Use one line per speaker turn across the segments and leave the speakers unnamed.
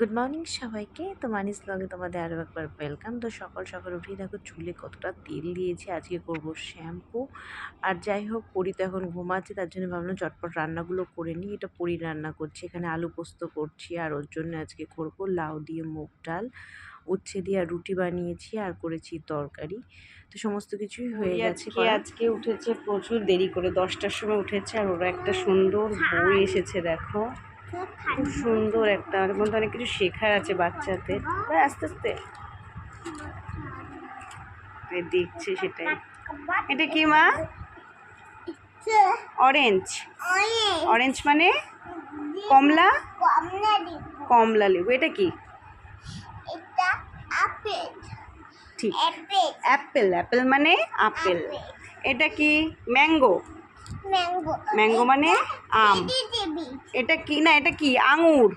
Good morning সবাইকে। তো মানিস ব্লগে তোমাদের আরও একবার ওয়েলকাম। তো সকাল সকাল উঠেই দেখো চুলে কতটা তেল দিয়েছি, আজকে করব শ্যাম্পু। আর যাই হোক, পরি তো এখন ঘুমাচ্ছে, তার জন্য ভাবলাম চটপট রান্নাগুলো করে নিই। এটা পরি রান্না করছি, এখানে আলু পোস্ত করছি, আর ওর জন্য আজকে করব লাউ দিয়ে মুগ ডাল, উচ্ছে দিয়ে আর রুটি বানিয়েছি, আর করেছি তরকারি। তো সমস্ত কিছুই হয়ে গেছে। আজকে উঠেছে প্রচুর দেরি করে, 10টার সময় উঠেছে। আর ওরা একটা সুন্দর বই এসেছে, দেখো খুব সুন্দর একটা, ওর মধ্যে অনেক কিছু শেখার আছে বাচ্চাদের। আস্তে আস্তে দেখছে সেটাই। এটা কি মা? অরেঞ্জ। অরেঞ্জ মানে কমলা, কমলা লেবু। এটা কি? ঠিক, অ্যাপেল। অ্যাপেল মানে আপেল। এটা কি? ম্যাঙ্গো। ম্যাঙ্গো মানে আম। এটা কি? না, এটা কি? আঙুর।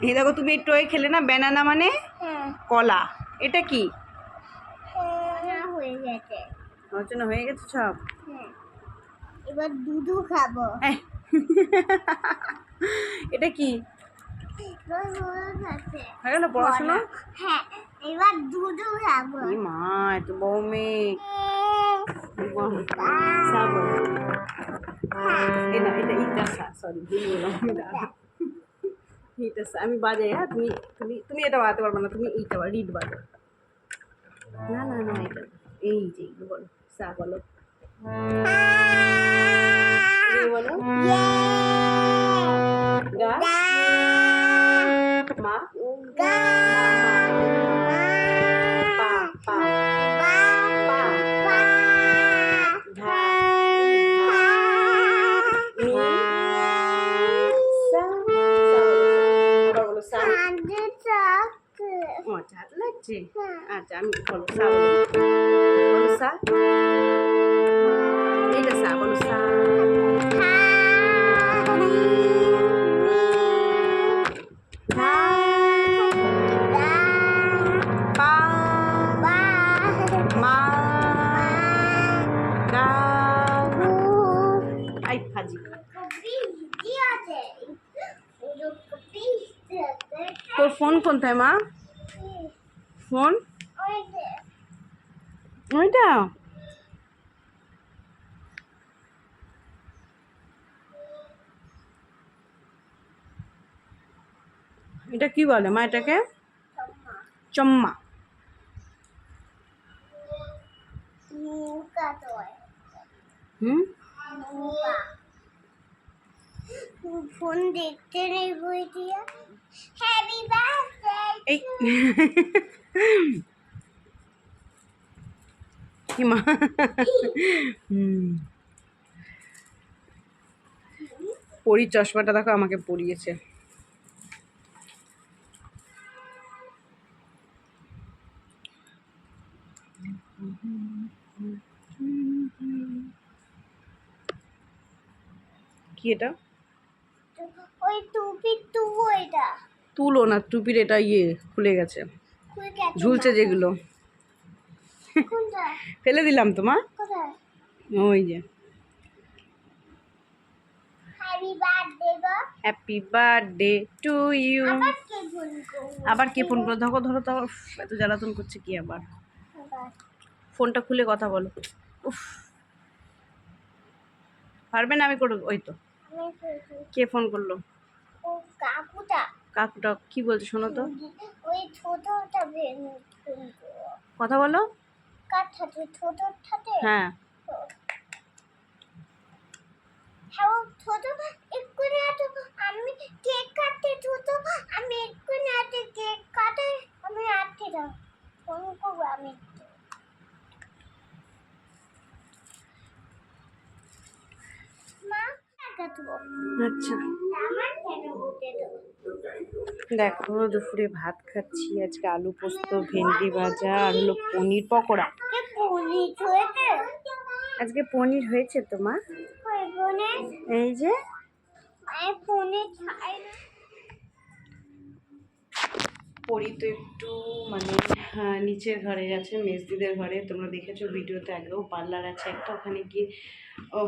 এই দেখো, তুমি একটু ওই খেলে না, ব্যানানা মানে কলা। এটা কি? আলোচনা হয়ে গেছে সব।
এবার দুধু খাবো।
এটা কি? হয়ে গেল পড়াশোনা?
হ্যাঁ, এবার দুধু খাবো।
এই মা, এত বউ মেয়ে। এটা ইটাসা, সরি ভুল বললাম। ইটাসা আমি বাজাই। হ্যাঁ, তুমি তুমি তুমি এটা বাজাতে পারবে না, তুমি এইটা রিড বাজাও। না না না, এটা এই যে বলো, সা বলো, বলো গা, মা, পা, পা, ধা, মি, সা, আবার বলো সা। ও আচ্ছা, হাত লাগছে। আচ্ছা, আমি বলো সা, বলো সা। এইটা সা, বলো সা। ধা, পা, মা, গা, আই ফাজি। তোর ফোন কোনটায় মা? ফোন ওইটা। এটা কি বলে মা এটাকে? চম্মা। হুম,
ফোন দেখতে নেই বই দিয়ে। Happy birthday.
এই কি মা? পরি চশমাটা দেখো আমাকে পরিয়েছে। কি এটা?
ওই টুপি তুবো এটা।
তুলো না, টুপির এটা ইয়ে খুলে গেছে, ঝুলছে যেগুলো।
কোনটা?
ফেলে দিলাম তো মা।
কোথায়?
ওই যে
হ্যাপি বার্থডে গো।
Happy birthday to you.
আবার কে ফোন করলো?
আবার কে ফোন করে? ধরো ধরো তো, এত জ্বালাতন করছে কি আবার। ফোনটা খুলে কথা বলো। উফ, পারবে না? আমি করে, ওই তো কে ফোন করলো?
ও কাকুটা।
কাকুটা কি বলছে শোনো তো।
ওই ছোটটা
কথা বলো।
কাঠাতে ছোটটাতে।
হ্যাঁ,
হ্যাঁ ছোট এক্ষুনি এত আমি কেক কাটতে ছোট আমি এক্ষুনি এত কেক কাটে আমি আটকে দাও ফোন করবো আমি মা কাটবো।
আচ্ছা
আমার কেন উঠে দেবো?
দেখো, দুপুরে ভাত খাচ্ছি, আজকে আলু পোস্ত, ভেন্ডি ভাজা, আর হলো পনির পকোড়া।
পনির হয়েছে?
আজকে পনির হয়েছে তো মা।
ওই পনির
এই যে
আমি পনির খাই না।
পরি তো একটু মানে নিচের ঘরে গেছে, মেজদিদের ঘরে। তোমরা দেখেছো ভিডিওতে, আগেও পার্লার আছে একটা, ওখানে গিয়ে ও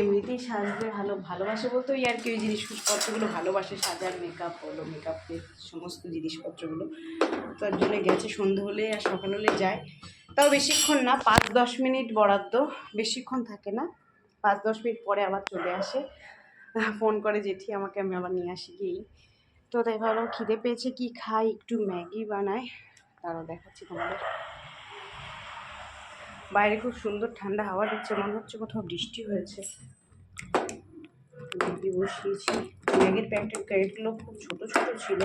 এমনিতেই সাজতে ভালোবাসে বলতে ওই আর কি ওই জিনিসপত্রগুলো ভালোবাসে, সাজার মেকআপ হলো, মেকআপের সমস্ত জিনিসপত্রগুলো। তার জন্য গেছে সন্ধ্যে হলে আর সকাল হলে যায়, তাও বেশিক্ষণ না, 5-10 মিনিট বরাদ্দ, বেশিক্ষণ থাকে না, 5-10 মিনিট পরে আবার চলে আসে। ফোন করে জেঠি আমাকে, আমি আবার নিয়ে আসি গিয়েই। তো তাই ভাবলাম খিদে পেয়েছে, কি খাই, একটু ম্যাগি বানাই, তারও দেখাচ্ছি তোমাদের। বাইরে খুব সুন্দর ঠান্ডা হাওয়া দিচ্ছে, মনে হচ্ছে কোথাও বৃষ্টি হয়েছে। দিদি বসিয়েছি, ম্যাগির প্যাকেটগুলো খুব ছোট ছোট ছিল,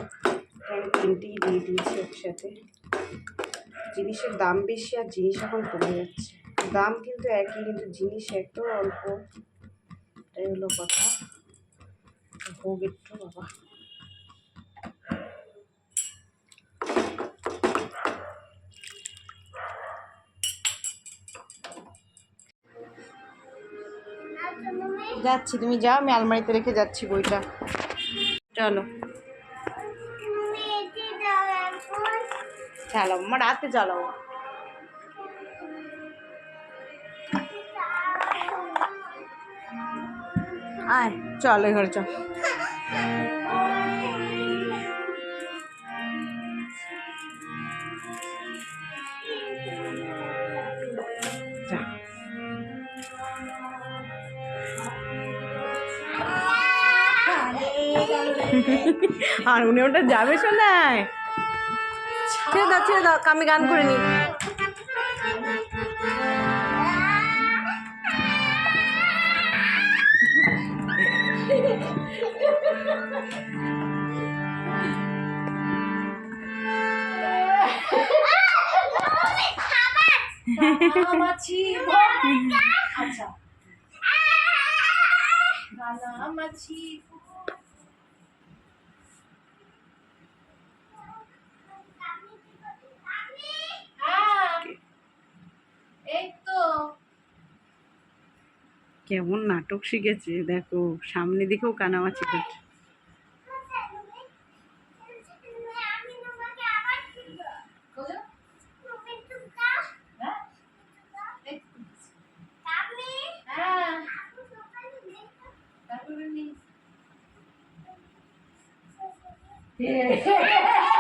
তাই আমি 3টেই দিয়ে দিয়েছি একসাথে। জিনিসের দাম বেশি আর জিনিস এখন কমে যাচ্ছে, দাম কিন্তু একই, কিন্তু জিনিস এত অল্প, এটাই হলো কথা। হোক একটু বাবা। যাচ্ছি, তুমি যাও, আমি আলমারিতে রেখে যাচ্ছি বইটা। চলো চালাও, আমার রাতে চালাও। আয় চলো ঘরে চল। যা। আর উনি ওটা যাবে শোনায়, ছেড়ে দাও, আমি গান করে নি।
আচ্ছা মাছি এই তো
কেমন নাটক শিখেছে দেখো, সামনে দিকেও কানামাছি করছে।
Yeah.